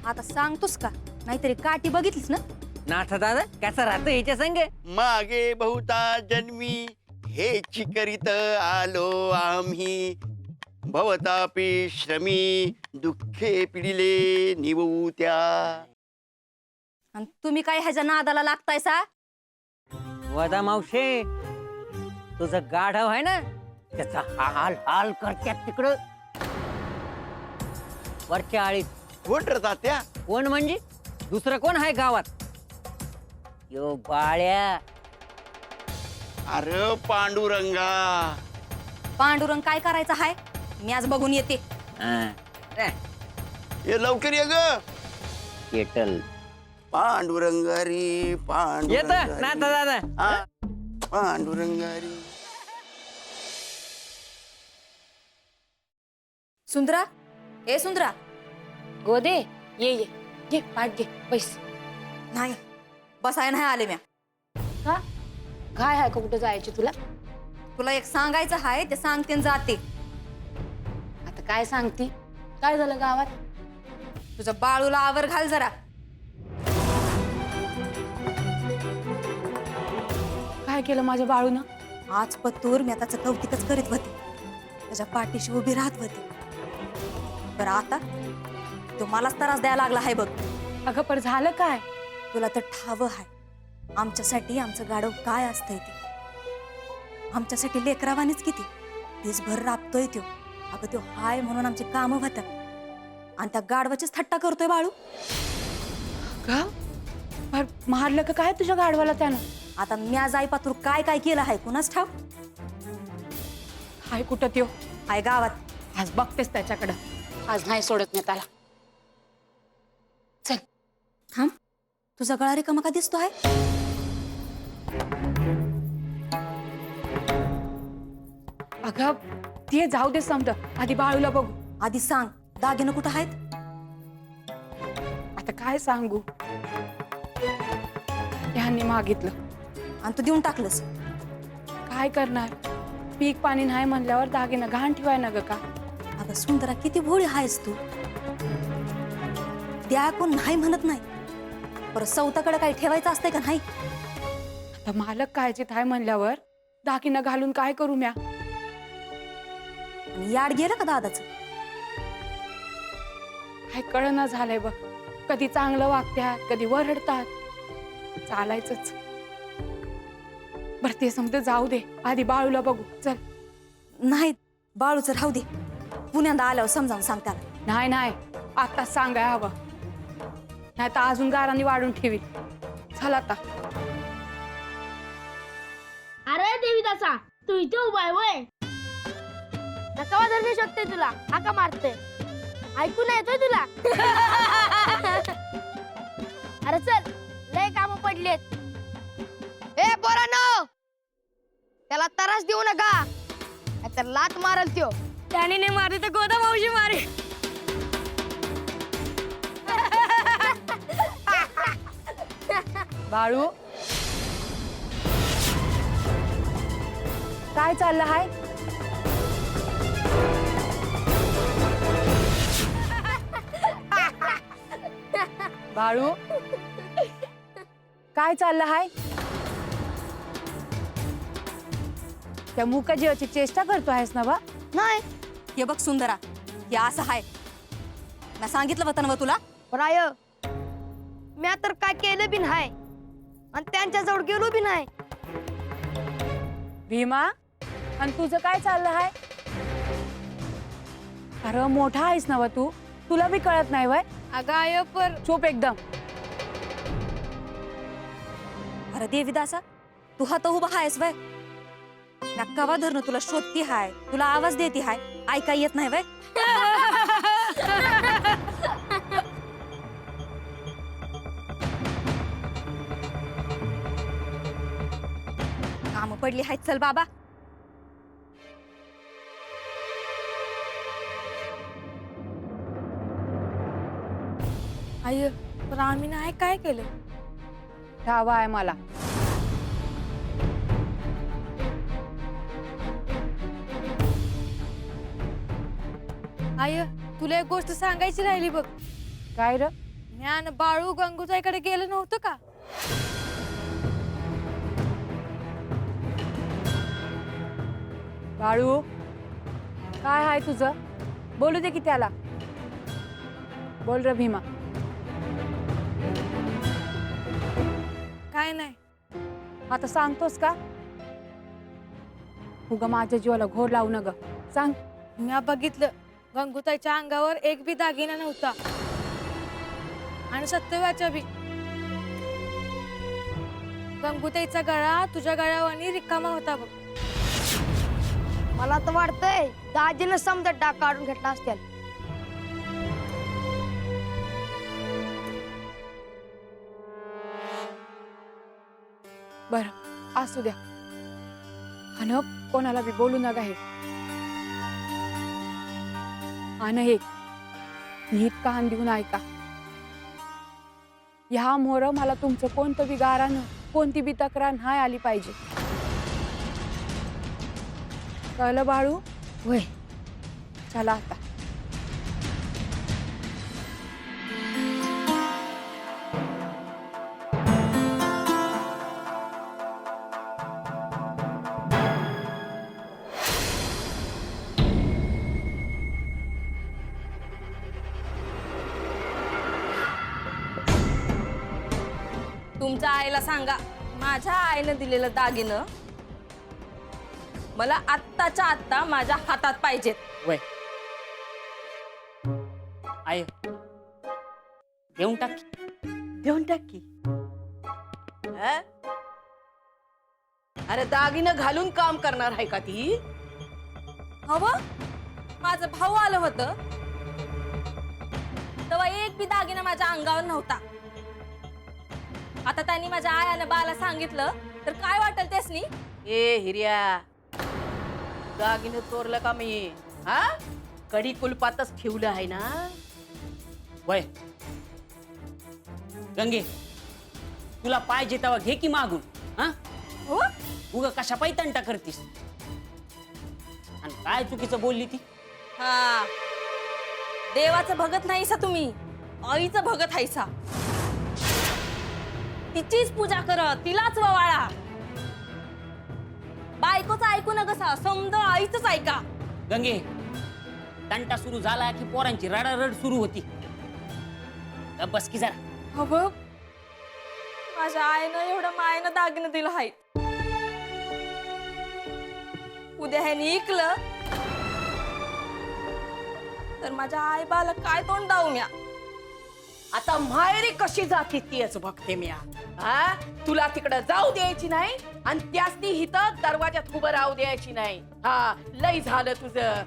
आता सांगतोस का? नाहीतरी काठी बघितलीस ना? नाथा दादा कसा राहतो ह्याच्या संग? मागे बहुता जन्मी हेची करीत आलो आम्ही, भवतापी श्रमी दुःखे पिडिले निवू त्या. आणि तुम्ही काय ह्याच्या नादाला लागताय सा? वदा मावशे, तुझं गाढव आहे ना, त्याचा हाल हाल करत्यात तिकडं वरच्या आळीत. कोण रे तात्या? कोण म्हणजे? दुसरं कोण आहे गावात? यो बाळ्या. अरे पांडुरंगा. पांडुरंग काय करायचं हाय? मी आज बघून येते. ये लवकर ये ग. केटल पांडुरंगारी येत पांडुरंगारी. नाथा दादा. पांडुरंगारी. सुंदरा, ए सुंदरा. गोदे ये ये घे पाठ घे बैस. नाही बसाय नाही आले म्या. का काय आहे का कुठं जायची तुला? तुला एक सांगायचं हाय, ते सांगते आणि जाते. आता काय सांगती? काय झालं गावात? तुझ्या बाळूला आवर घाल जरा. काय केलं माझ्या बाळूनं? आज पत्तूर मी त्याचं कौतिकच करीत होते, त्याच्या पाठीशी उभी राहत होती. बरं आता तो मलाच त्रास द्यायला लागला आहे बघ. अगं पण झालं काय? तुला तर ठाव आहे आमच्यासाठी आमचं गाढव काय असतंय ते. आमच्यासाठी लेकरावानीच किती दिसभर राबतोय त्यो. अगं त्यो हाय म्हणून आमची कामं होतात आणि त्या गाढवाचीच थट्टा करतोय बाळू. का मारलं का काय तुझ्या गाढवाला त्यानं? आता म्या जाई पातूर काय काय केलं आहे कुणाच ठाव. हाय कुठं त्यो? हाय गावात. आज बघतेस त्याच्याकडं. आज नाही सोडत मी त्याला. चल थांब, तुझा गळा रिकामा का दिसतो आहे? अगं ते जाऊ दे समजा, आधी बाळूला बघू. आधी सांग दागिनं कुठं आहेत? आता काय सांगू, ह्यांनी मागितलं आणि तू देऊन टाकलंस. काय करणार? पीक पाणी नाही म्हणल्यावर दागिनं घाण ठेवाय ना ग का? अगं सुंदरा किती भोळी आहेस तू. द्या कोण नाही म्हणत नाही, पर सौताकडे काही ठेवायचं असतंय का नाही? आता मालक काळजीत आहे म्हणल्यावर दागिनं घालून काय करू म्या? आणि याड गेलं का दादाचं? काय कळना झालंय बघ. कधी चांगलं वागत्यात, कधी वरडतात. चालायचंच. बरं ते समजा जाऊ दे, आधी बाळूला बघू. चल. नाही बाळूचं राहू दे. पुण्यांदा आल्यावर समजावून सांग त्याला. नाही नाही, आता सांगाय हवं, नाही तर अजून गारांनी वाढून ठेवी. चला आता. अरे देवीदासा, तू इथे उभा आहे वय? नका धरणे शकते तुला, हाका मारते. ऐकून येतोय तुला? अरे चल, लय काम पडलेत. ए पोरांनो, त्याला त्रास देऊ नका, नाहीतर लात मारल त्यो. त्याने नाही मारली तर गोदा मावशी मारे. बाळू, काय चाललं हाय? बाळू, काय चाललं हाय? त्या मुकाजीवाची चेष्टा करतो आहेस ना बा? नाही हे बघ सुंदरा, हे असं आहे. मी सांगितलं होतं ना तुला. पण आय, मी तर काय केलं बी नाही आणि त्यांच्या जवळ गेलो बी नाही. भीमा, आणि तुझं काय चाललं हाय? अरे मोठा आहेस ना बा तू, तुला बी कळत नाही वय? अगं आय, पर चूप एकदम. अरे देवीदासा, तू हा तर उभा आहेस वय? नक्कावा धरणं तुला शोधती हाय, तुला आवाज देती हाय, ऐका येत नाही वय? काम पडली हाय, चल बाबा. आई, पण आम्ही नाही काय केलं. ठावा आहे मला. आय, तुला एक गोष्ट सांगायची राहिली बघ. काय र? ज्ञान बाळू गंगूताईकडे गेलं नव्हतं का? बाळू, काय आहे तुझं? बोलू दे की त्याला. बोल र भीमा. काय नाही. आता सांगतोस का? उगा माझ्या जीवाला घोर लावू नग. सांग. मी बघितलं, गंगूताईच्या अंगावर एक बी दागिना नव्हता आणि सत्यव्याच्या बी. गंगूताईचा गळा तुझ्या गळ्यावानी रिकामा होता बघ. मला तर वाटतंय दाजीनं समजा डाग काढून घेतला असतील. बर, असू द्या. अन कोणाला बी बोलू नका हे. आणि हे नीट कान देऊन ऐका. ह्या मोर मला तुमचं कोणतं बी गारानं, कोणती बी तक्रार नाही आली पाहिजे. कळलं बाळू? होय. चला आता. तुमच्या आईला सांगा, माझ्या आईनं दिलेलं दागिनं मला आत्ताच्या आत्ता माझ्या हातात पाहिजेत. वय आय, देऊन टाक. देऊन टाक की. अरे दागिनं घालून काम करणार आहे का ती? हवं, माझं भाऊ आलं होतं तेव्हा एक बी दागिना माझ्या अंगावर नव्हता. आता त्यांनी माझ्या आयानं बाला सांगितलं तर काय वाटेल त्यासनी? ए हिर्या, दागिनं चोरलं का मी? हा, कडी कुलपातच ठेवलं आहे ना. वय गंगे, तुला पाहिजे तेव्हा घे की मागून. हा, हो, उगा कशा पैतंटा करतीस? आणि काय चुकीचं बोलली ती? हा, देवाचं भगत नाहीसा तुम्ही, आईचं भगत हायसा. तिचीच पूजा कर, तिलाच ववाळा. बायकोचं ऐकू न कसा, समज आईच ऐका. गंगे, तंटा सुरू झाला की पोरांची रडारड सुरू होती. गप्प बस की जरा. अगं, माझ्या आईनं एवढं मायनं दागिनं दिलं आहे. उद्या ह्यानी ऐकलं तर माझ्या आई बाला काय तोंड दाऊ म्या. आता माहेरी कशी जाते तीच बघते म्या. हा तुला तिकडे जाऊ द्यायची नाही आणि त्यासनी हिथं दरवाजात उभं राहू द्यायची नाही. हा लय झालं तुझं.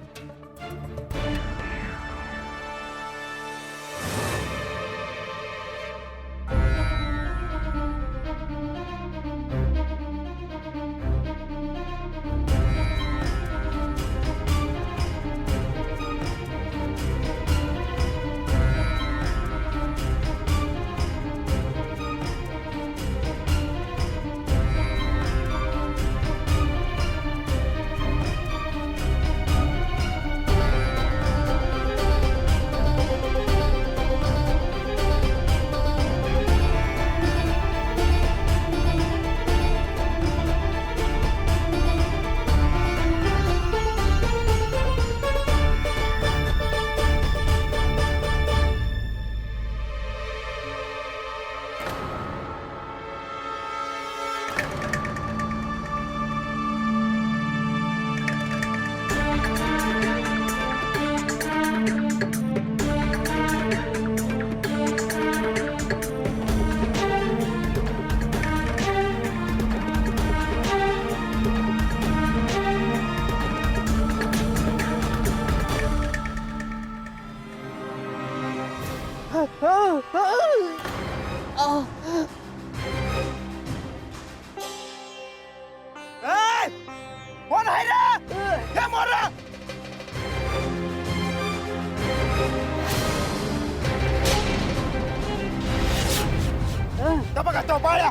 कोण आहे रे? हे मोरा बघा तो बाळ्या.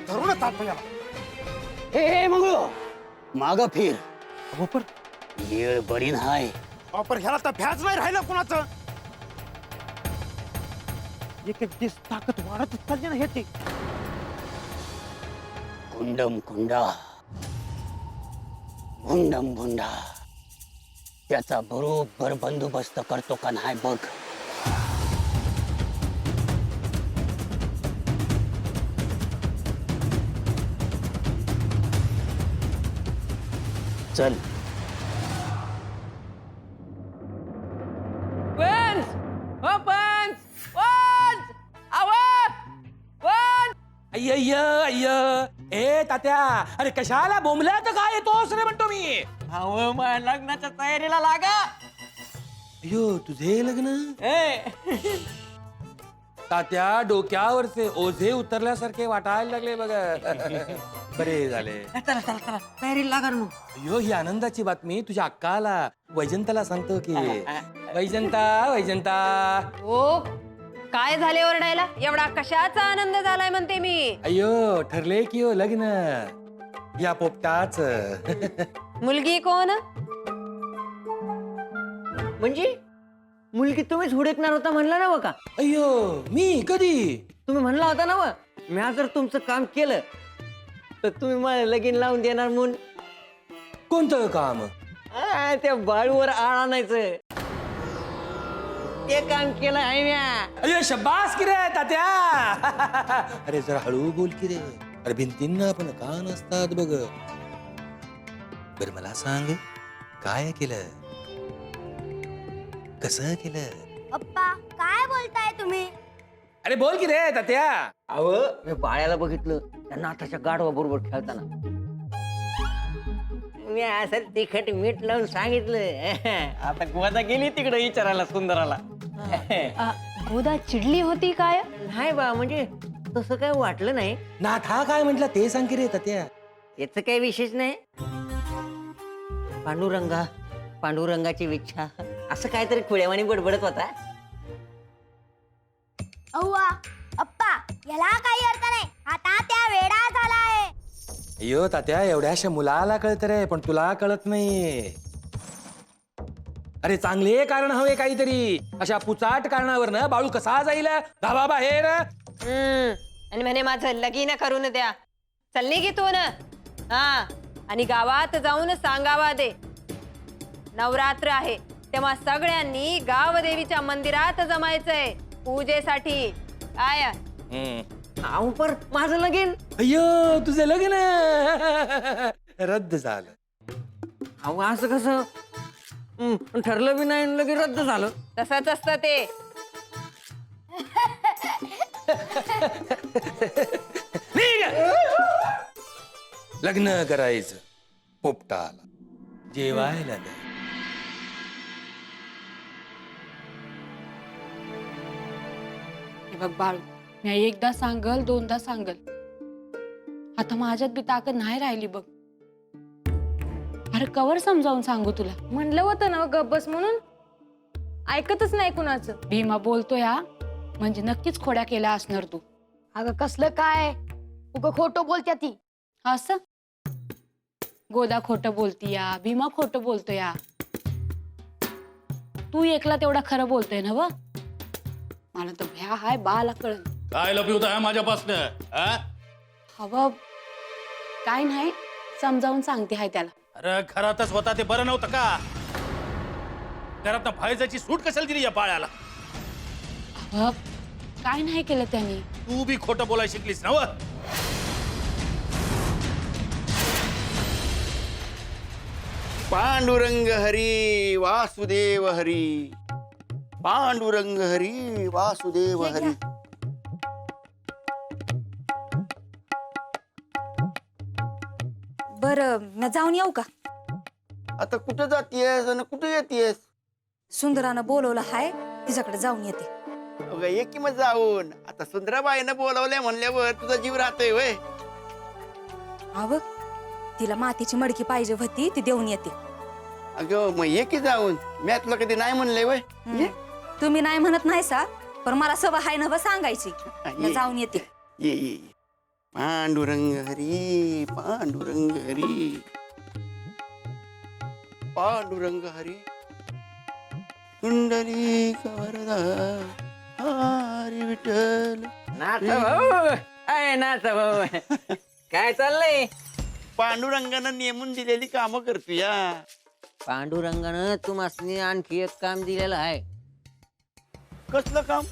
धरूनच चालतो याला. ए मंगळू माग फिर बापर येळ बरी नाही. वापर ह्याला तर भ्याच नाही राहिलं कुणाचं. एक एक दिवस ताकद वाढतच चालली ना ह्याची. कुंडम कुंडा भुंडम भुंडा त्याचा बरोबर बंदोबस्त करतो का नाही बघ. चल अय्य अय्य ए तात्या, अरे कशाला बोंबल्या तर काय येतोस रे म्हणतो मी. अहो माझ्या लग्नाच्या तयारीला लागा. अयो तुझे लग्न. तात्या डोक्यावरचे ओझे उतरल्यासारखे वाटायला लागले बघ. बरे झाले. चला चला चला तयारीला लागा ना मग. अयो ही आनंदाची बातमी तुझ्या अक्काला वैजंताला सांगतो की. वैजंता वैजंता. हो काय झाले ओरडायला? एवढा कशाचा आनंद झालाय म्हणते मी. अयो ठरले की हो लग्न या पोपटाच. मुलगी कोण? म्हणजे मुलगी तुम्हीच हुडकणार होता म्हणला ना का? अयो मी कधी? तुम्ही म्हणला होता ना म्या जर तुमचं काम केलं तर तुम्ही मला लगीन लावून देणार म्हणून. कोणतं काम? त्या बाळूवर आळ आणायचं ते काम केलं आहे म्या. अयो शब्बास की रे तात्या. अरे जरा हळू बोल की रे. अरे भिंतींना पण कान असतात बघ. बर मला सांग काय केलं, कसं केलं? पप्पा काय बोलताय तुम्ही? अरे बोल की रे तात्या. अहो मी बाळ्याला बघितलं त्या नाथाच्या गाढवा बरोबर खेळताना. मी असं तिखट मीठ लावून सांगितलं. आता गोदा गेली तिकडे विचारायला सुंदराला. गोदा चिडली होती काय? नाही बा म्हणजे तसं काय वाटलं नाही. नाथा काय म्हटलं ते सांग की रे तात्या. याच काही विशेष नाही. पांडुरंगा पांडुरंगाची इच्छा असं काहीतरी खुळ्यावानी बडबडत होता. अव्वा अप्पा याला काही अर्थ नाही. आता त्या वेडा झालाय. अयो तात्या एवढ्याशा मुलाला कळत रे पण तुला कळत नाही. अरे चांगले कारण हवे काहीतरी. अशा पुचाट कारणावर ना बाळू कसा जाईल धाबा बाहेर. आणि म्हणे माझं लगीन करून द्या. चलली की तू ना. हा आणि गावात जाऊन सांगावा दे नवरात्र आहे तेव्हा सगळ्यांनी गावदेवीच्या मंदिरात जमायचंय पूजेसाठी. काय अहो पर माझं लगीन. अय्यो तुझं लग्न रद्द झालं. अहो असं कसं ठरलं बी नाही आणि लगेच रद्द झालं. तसंच असतं ते. लग्न करायचं पोपटा आला जेवायला द्या. हे बघ बाळू, मी एकदा सांगल दोनदा सांगल, आता माझ्यात बी ताकद नाही राहिली बघ. अरे कवर समजावून सांगू तुला. म्हणलं होतं ना गप बस म्हणून, ऐकतच नाही कुणाचं. भीमा बोलतोय हा, म्हणजे नक्कीच खोड्या केल्या असणार तू. अगं कसलं काय उग खोटं बोलत्या ती. असं गोदा खोटं बोलतीया, भीमा खोटं बोलतोय. तू एकला तेवढा खरं बोलतोय ना व. मला तर भ्या हाय बाला कळण. काय लपवत आहे माझ्यापासनं? हवं काय नाही, समजावून सांगते हाय त्याला. अरे घरातच होता ते बरं नव्हतं का? घरात फायजाची सूट कशाला दिली या पाळ्याला? हवं काय नाही केलं त्याने. तू बी खोटं बोलायला शिकलीस ना व? पांडुरंग हरी वासुदेव हरी, पांडुरंग हरी वासुदेव हरी. बरं मी जाऊन येऊ का? आता कुठं जातीयस आणि कुठं येतीयस? सुंदरानं बोलवलं हाय, तिच्याकडे जाऊन येते. अगं ये की मग जाऊन. आता सुंदराबाईनं बोलावलंय म्हणल्यावर तुझा जीव राहतोय वय. अव तिला मातीची मडकी पाहिजे होती, ती देऊन येते. अगं मग ये की जाऊन. मी तुला कधी नाही म्हणलंय वय. ये तुम्ही नाही म्हणत नाही सा, पण मला सवय हाय ना सांगायची. मी जाऊन येते. ये ये. पांडुरंग हरी पांडुरंग हरी, पांडुरंग हरी कुंडली वरदा हरी विठ्ठल. नाथ भाऊ, अय नाथ भाऊ, काय चाललंय? पांडुरंगानं नेमून दिलेली कामं करतो या. पांडुरंगानं तुम्हाला आणखी एक काम दिलेलं आहे. कसलं काम?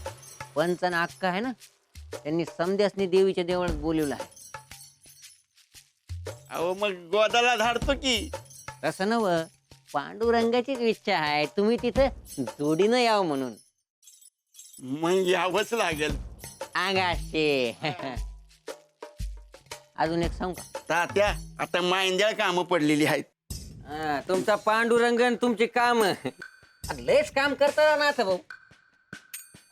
पंचन अक्का आहे ना, त्यांनी समध्यासनी देवीच्या देवळात बोलवलं आहे. अहो मग गोदाला धाडतो की. तसं नव, पांडुरंगाचीच इच्छा आहे तुम्ही तिथं जोडीनं यावं म्हणून. मग यावंच लागेल. आगाशे. अजून एक सांगू का? तात्या आता मांद्याळ कामं पडलेली आहेत. तुमचा पांडुरंगन तुमचे काम लयच काम करता नाथ भाऊ.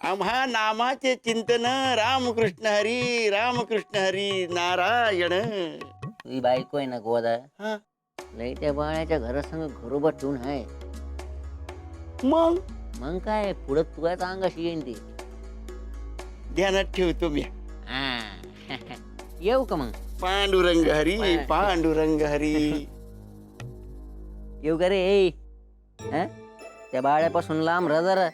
आम्हा नामाचे चिंतन रामकृष्ण हरी रामकृष्ण हरी नारायण. तुझी बायको आहे ना गोदा, हा. लय त्या बाळ्याच्या घरासंग घरोबा ठेवून आहे. मग काय पुढं तुझ्याच अंगाशी येईन ती. ध्यानात ठेवतो मी. येऊ का मग? पांडुरंग हरी पांडुरंग हरी. येऊ का रे? त्या बाळ्यापासून लांब राहा जरा.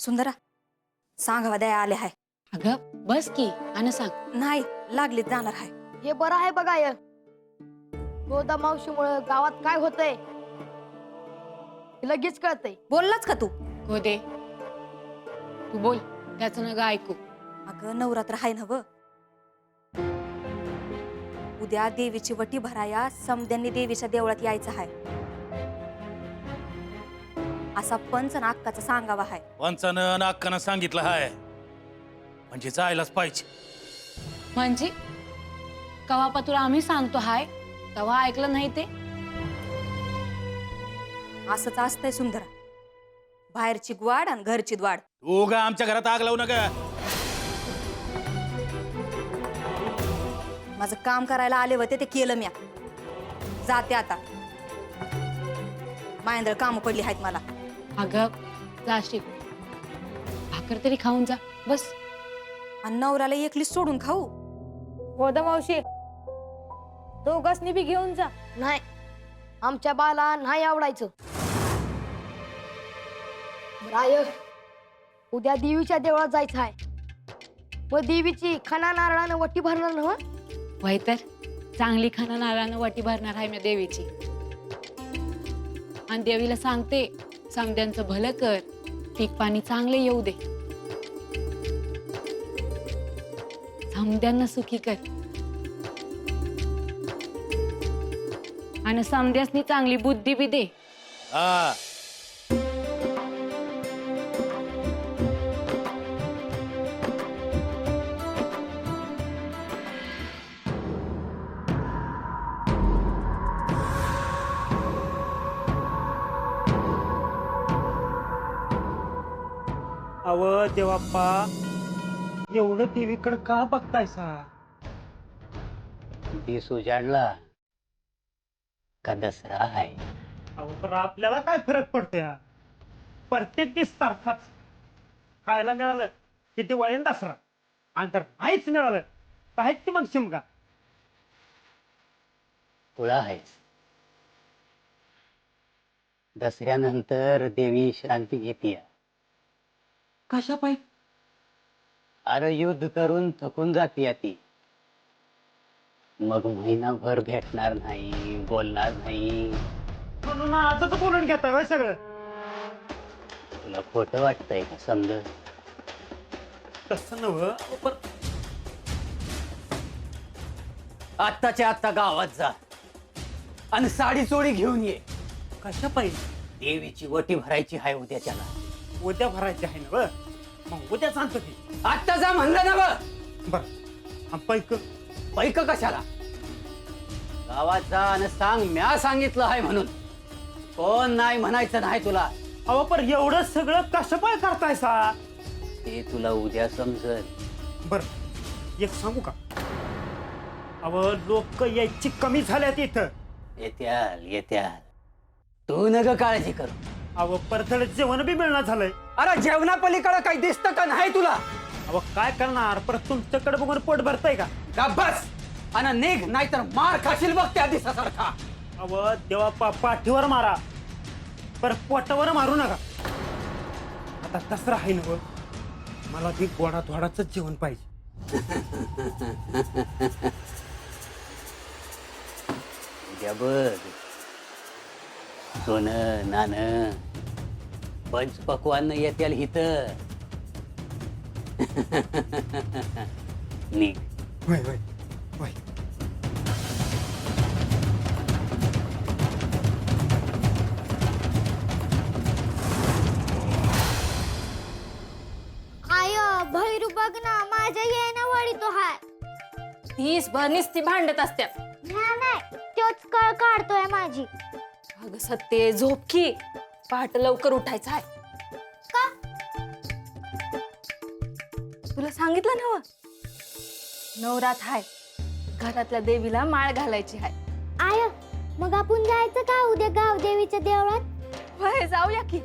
सुंदरा सांगावा द्या आले हाय. अगं बस की आणि सांग. नाही लागलीत जाणार हाय. हे बरं आहे बघा य गोदा मावशीमुळे गावात काय होतंय लगेच कळतंय. बोललाच का तू? हो दे तू बोल, त्याचं नग ऐकू. अगं नवरात्र हाय ना व. उद्या देवीची वटी भराया समद्यांनी देवीच्या देवळात यायचं हाय, असा पंच नाक्काचा सांगावा हाय. पंचानं अक्कानं सांगितलं हाय म्हणजे जायलाच पाहिजे. म्हणजे कवापातून आम्ही सांगतो हाय तेव्हा ऐकलं नाही ते. असंच असतंय सुंदरा, बाहेरची ग्वाड आणि घरची द्वाड. तू गा आमच्या घरात आग लावू नका. माझं काम करायला आले होते ते केलं म्या. जाते आता, मायंद्र काम पडली आहेत मला. अगं जाशील भाकर तरी खाऊन जा बस. आणि नवऱ्याला एकलीच सोडून खाऊ? गोदा मावशी दोघांनी बी घेऊन जा. नाही आमच्या बाला नाही आवडायचं. राय उद्या देवीच्या देवळात जायचं आहे. व देवीची खणा नारळानं वटी भरणार ना. वय तर चांगली खाना नारळानं वाटी भरणार आहे मी देवीची. आणि देवीला सांगते समद्यांचं भलं कर, पीक पाणी चांगले येऊ दे, समद्यांना सुखी कर आणि समद्यासनी चांगली बुद्धी बी दे. हा अव देवाप्पा, एवढं देवीकडे का बघतायसा? दिस उजाडला का दसरा आहे. अहो तर आपल्याला काय फरक पडतो या? प्रत्येक दिस सारखाच. खायला मिळालं की दिवाळी दसरा, आणि तर नाहीच मिळालं तर आहेच ती मग शिमगा. तुला आहेस. दसऱ्यानंतर देवी विश्रांती घेते. कशा पाहिजे? अरे युद्ध करून थकून जाते ती. मग महिनाभर भेटणार नाही, बोलणार नाही. म्हणून आजच बोलून घेता होय सगळं? तुला खोटं वाटतंय का? समज तसं नव्ह, पण आत्ताच्या आत्ता गावात जा आणि साडी चोळी घेऊन ये. कशा पाहिजे? देवीची वटी भरायची आहे उद्याच्याला. उद्या भरायची आहे ना? मग उद्या सांगतो की. आत्ता जा म्हणलं ना ब. बर, पैक पैक कशाला? गावात जा आणि सांग म्या सांगितलं आहे म्हणून. कोण नाही म्हणायचं नाही तुला. अहो पण एवढं सगळं कसं पाय करतायसा? ते तुला उद्या समजल. बर, एक सांगू का? अव लोक यायची कमी झाल्यात इथं. येत्याल येत्याल, तू नग काळजी करू. अव परतड जेवण बी मिळणार झालंय. अरे जेवणा पलीकडे काही दिसतं का नाही तुला? अव काय करणार, परत तुमच्याकडे बघून पोट भरतय का? का बस आणि निघ, नाहीतर मार खाशील बघ त्या दिवसासारखा. अव देवा पाठीवर मारा, पर पोटावर मारू नका. आता दसरा आहे ना, मला बी गोडा धोडाच जेवण पाहिजे. उद्या बघ, सोनं नानं पंच पक्वान येत्याल इथं. निघ. होय होय होय. आय भैरू बघ ना, माझ्या येणं वळी तो हाय. तीस भर नुसती भांडत असत्यात. नाही, तोच कळ काढतोय माझी. अगं सत्ते, झोप की. पहाटे लवकर उठायचं आहे. का? तुला सांगितलं ना, नवरात हाय, घरातल्या देवीला माळ घालायची आहे. आय, मग आपण जायचं का उद्या गाव देवीच्या देवळात? होय, जाऊया की.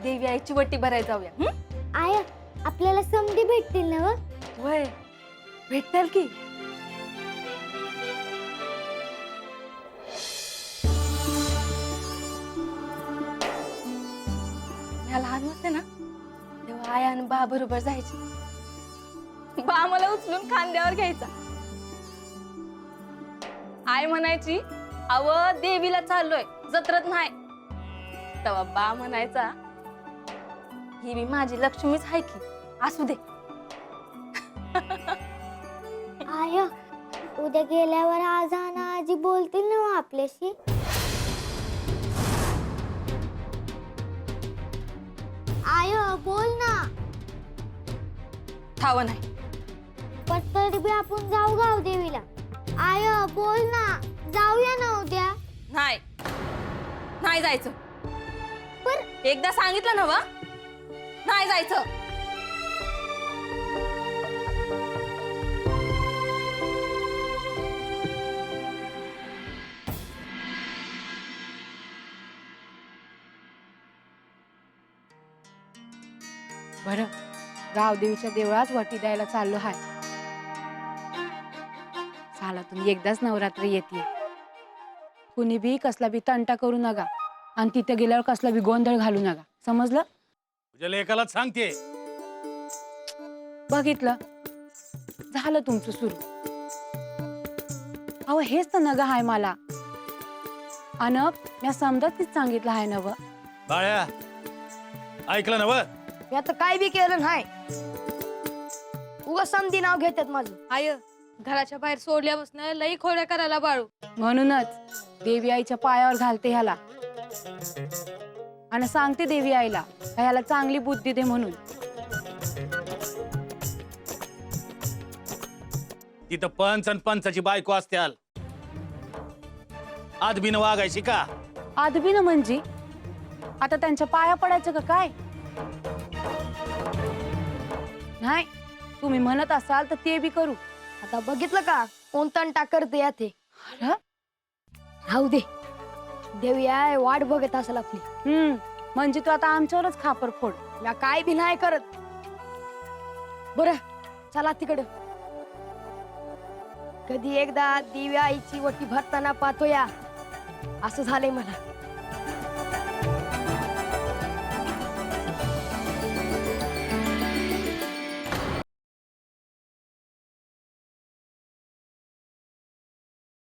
देवी आईची वटी भरायला जाऊया. आय, आपल्याला समधी भेटतील ना? होय, भेटतील की. मी लहान होते ना, तेव्हा आई आणि बा बरोबर जायची. बा मला उचलून खांद्यावर घ्यायचा. आई म्हणायची, अव देवीला चाललोय, जत्रत नाही. तेव्हा बा म्हणायचा, ही मी माझी लक्ष्मीच आहे की, असू दे. आय, उद्या गेल्यावर आज आणि आजी बोलतील ना आपल्याशी? आय, बोल ना. ठाव नाही. पण तरी बी आपण जाऊ गाव देवीला. आय, बोल ना, जाऊया ना उद्या. नाही, नाही जायचं. पण एकदा सांगितलं ना व, नाही जायचं. बरं, गावदेवीच्या देवळात वटी द्यायला चाललो हाय. सालातून एकदाच नवरात्र येते. कुणी बी कसला बी तंटा करू नका आणि तिथे गेल्यावर कसला बी गोंधळ घालू नका, समजलं? तुझ्या लेकालाच सांगते. बघितलं, झालं तुमचं सुरू. अहो हेच तर नग आहे मला. अन मी समजतच सांगितलं आहे नव. बाळ्या ऐकलं नव? मी आता काय बी केलं नाही. उगा समधी नाव घेतात माझं. आय घराच्या बाहेर सोडल्यापासून लई खोड्या करायला बाळू. म्हणूनच देवी आईच्या पायावर घालते ह्याला आणि सांगते देवी आईला ह्याला चांगली बुद्धी दे म्हणून. तिथं पंच आणि पंचाची बायको असत्याल. आदबीन वागायची का? आदबी ना म्हणजे आता त्यांच्या पाया पडायचं का काय? नाही, तुम्ही म्हणत असाल तर ते बी करू. आता बघितलं का कोण तंटा करते याते. अरे, राहू दे, देवी आहे वाट बघत असेल आपली. म्हणजे तू आता आमच्यावरच खापर फोड. या काय बी नाही करत. बर चला तिकडं. कधी एकदा दिव्या आईची वटी भरताना पाहतो या असं झालंय मला.